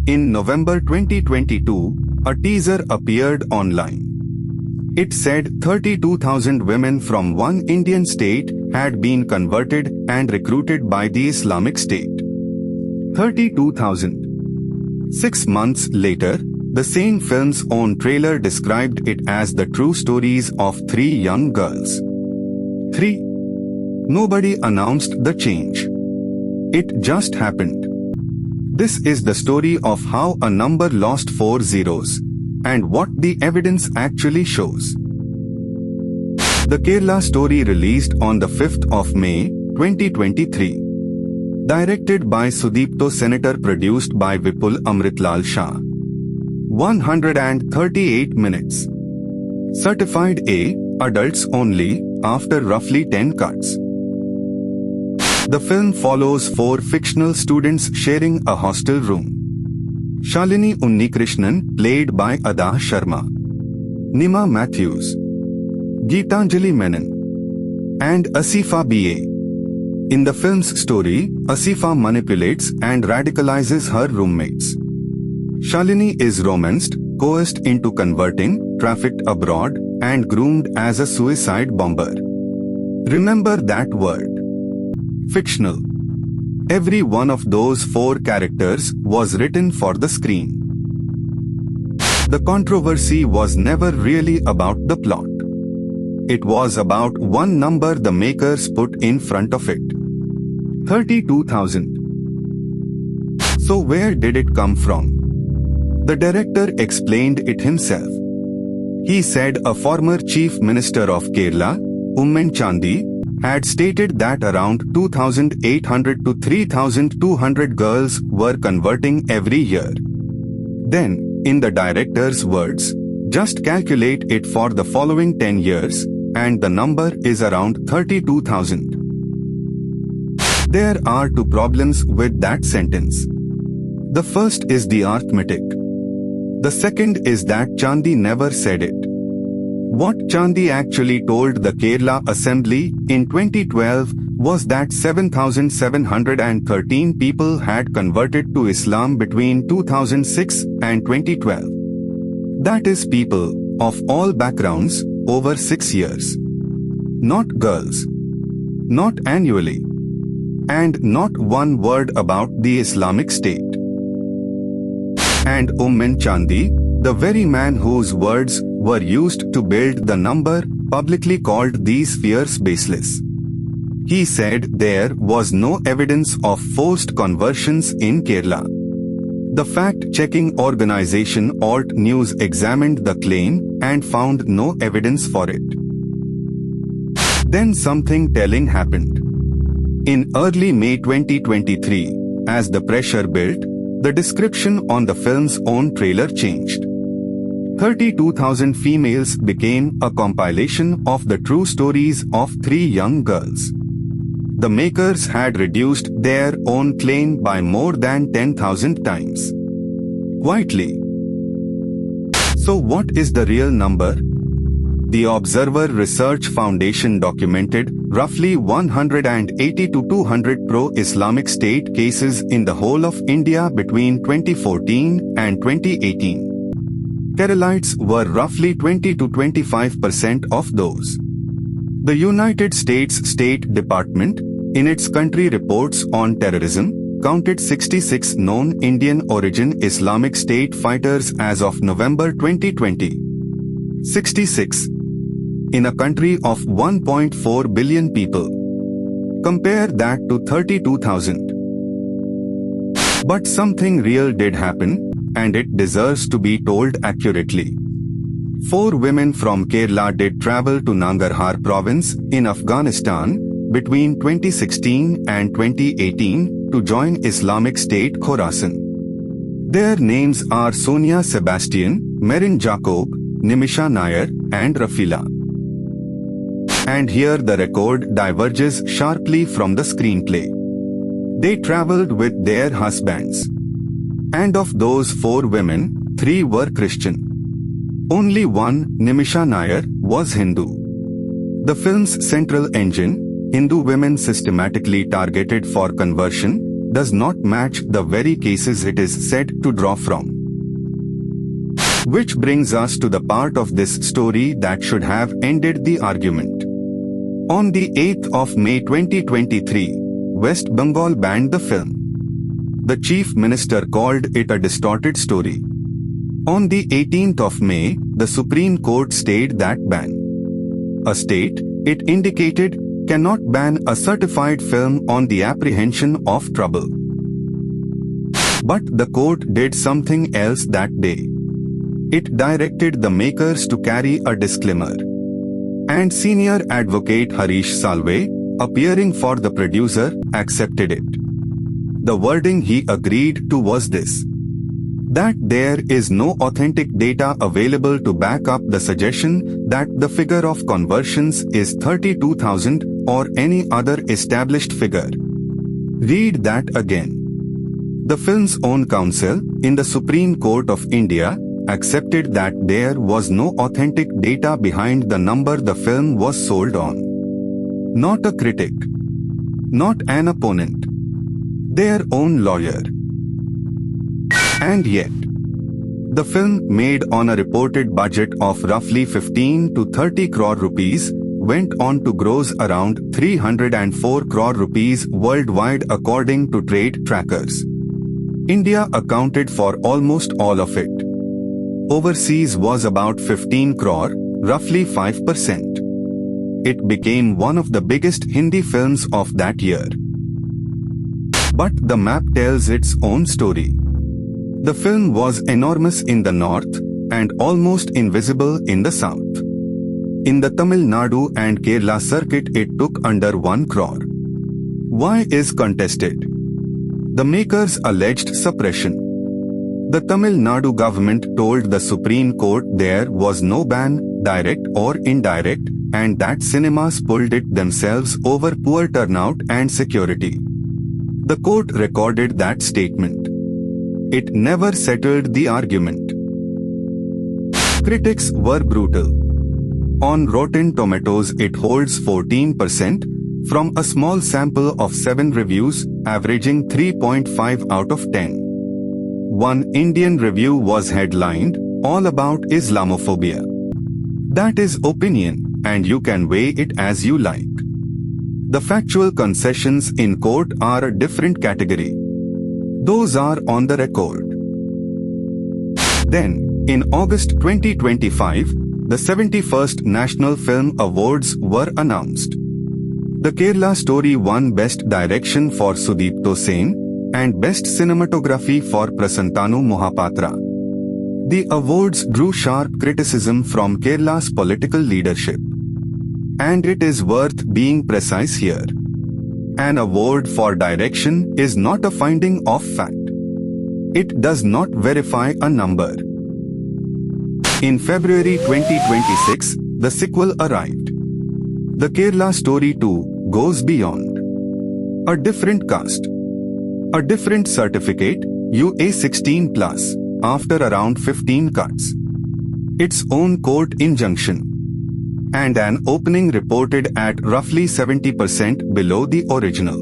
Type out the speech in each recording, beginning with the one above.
In November 2022, a teaser appeared online. It said 32,000 women from one Indian state had been converted and recruited by the Islamic State. 32,000. 6 months later, the same film's own trailer described it as the true stories of 3 young girls. 3. Nobody announced the change. It just happened. This is the story of how a number lost 4 zeros, and what the evidence actually shows. The Kerala story released on the 5th of May, 2023. Directed by Sudipto Senator, produced by Vipul Amritlal Shah. 138 minutes. Certified A, adults only, after roughly 10 cuts. The film follows 4 fictional students sharing a hostel room. Shalini Unnikrishnan, played by Ada Sharma. Nima Matthews. Geetanjali Menon. And Asifa B.A. In the film's story, Asifa manipulates and radicalizes her roommates. Shalini is romanced, coerced into converting, trafficked abroad, and groomed as a suicide bomber. Remember that word. Fictional. Every one of those 4 characters was written for the screen. The controversy was never really about the plot. It was about one number the makers put in front of it. 32,000. So where did it come from? The director explained it himself. He said a former Chief Minister of Kerala, Oommen Chandy, had stated that around 2,800 to 3,200 girls were converting every year. Then, in the director's words, just calculate it for the following 10 years, and the number is around 32,000. There are 2 problems with that sentence. The first is the arithmetic. The second is that Chandy never said it. What Chandy actually told the Kerala Assembly in 2012 was that 7,713 people had converted to Islam between 2006 and 2012. That is people of all backgrounds over 6 years. Not girls. Not annually. And not one word about the Islamic State. And Oommen Chandy, the very man whose words were used to build the number, publicly called these fears baseless. He said there was no evidence of forced conversions in Kerala. The fact-checking organization Alt News examined the claim and found no evidence for it. Then something telling happened. In early May 2023, as the pressure built, the description on the film's own trailer changed. 32,000 females became a compilation of the true stories of 3 young girls. The makers had reduced their own claim by more than 10,000 times. Quietly. So what is the real number? The Observer Research Foundation documented roughly 180 to 200 pro-Islamic State cases in the whole of India between 2014 and 2018. Keralites were roughly 20 to 25% of those. The United States State Department, in its country reports on terrorism, counted 66 known Indian origin Islamic State fighters as of November 2020. 66. In a country of 1.4 billion people. Compare that to 32,000. But something real did happen, and it deserves to be told accurately. 4 women from Kerala did travel to Nangarhar province in Afghanistan between 2016 and 2018 to join Islamic State Khorasan. Their names are Sonia Sebastian, Merin Jacob, Nimisha Nair, and Rafila. And here the record diverges sharply from the screenplay. They traveled with their husbands. And of those 4 women, 3 were Christian. Only one, Nimisha Nair, was Hindu. The film's central engine, Hindu women systematically targeted for conversion, does not match the very cases it is said to draw from. Which brings us to the part of this story that should have ended the argument. On the 8th of May 2023, West Bengal banned the film. The Chief Minister called it a distorted story. On the 18th of May, the Supreme Court stayed that ban. A state, it indicated, cannot ban a certified film on the apprehension of trouble. But the court did something else that day. It directed the makers to carry a disclaimer. And senior advocate Harish Salve, appearing for the producer, accepted it. The wording he agreed to was this: that there is no authentic data available to back up the suggestion that the figure of conversions is 32,000 or any other established figure. Read that again. The film's own counsel, in the Supreme Court of India, accepted that there was no authentic data behind the number the film was sold on. Not a critic. Not an opponent. Their own lawyer. And yet, the film, made on a reported budget of roughly 15 to 30 crore rupees, went on to gross around 304 crore rupees worldwide according to trade trackers. India accounted for almost all of it. Overseas was about 15 crore, roughly 5%. It became one of the biggest Hindi films of that year. But the map tells its own story. The film was enormous in the north and almost invisible in the south. In the Tamil Nadu and Kerala circuit it took under 1 crore. Why is contested? The makers alleged suppression. The Tamil Nadu government told the Supreme Court there was no ban, direct or indirect, and that cinemas pulled it themselves over poor turnout and security. The court recorded that statement. It never settled the argument. Critics were brutal. On Rotten Tomatoes it holds 14%, from a small sample of 7 reviews, averaging 3.5 out of 10. One Indian review was headlined, "All about Islamophobia." That is opinion, and you can weigh it as you like. The factual concessions in court are a different category. Those are on the record. Then, in August 2025, the 71st National Film Awards were announced. The Kerala story won Best Direction for Sudipto Sen and Best Cinematography for Prasantanu Mohapatra. The awards drew sharp criticism from Kerala's political leadership. And it is worth being precise here. An award for direction is not a finding of fact. It does not verify a number. In February 2026, the sequel arrived. The Kerala Story 2 goes beyond. A different cast. A different certificate, UA 16+, after around 15 cuts. Its own court injunction. And an opening reported at roughly 70% below the original.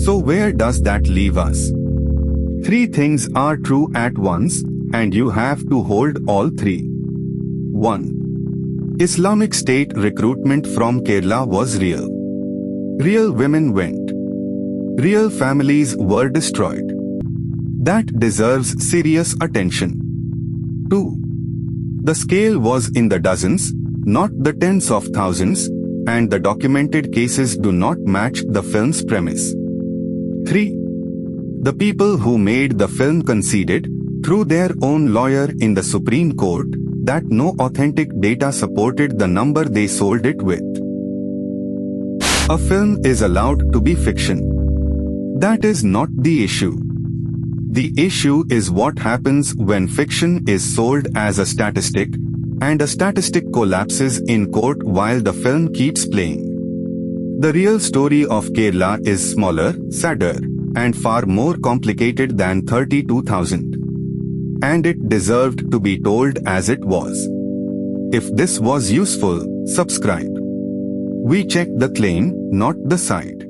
So where does that leave us? 3 things are true at once, and you have to hold all 3. 1. Islamic State recruitment from Kerala was real. Real women went. Real families were destroyed. That deserves serious attention. 2. The scale was in the dozens, not the tens of thousands, and the documented cases do not match the film's premise. 3. The people who made the film conceded, through their own lawyer in the Supreme Court, that no authentic data supported the number they sold it with. A film is allowed to be fiction. That is not the issue. The issue is what happens when fiction is sold as a statistic, and a statistic collapses in court while the film keeps playing. The real story of Kerala is smaller, sadder, and far more complicated than 32,000. And it deserved to be told as it was. If this was useful, subscribe. We check the claim, not the side.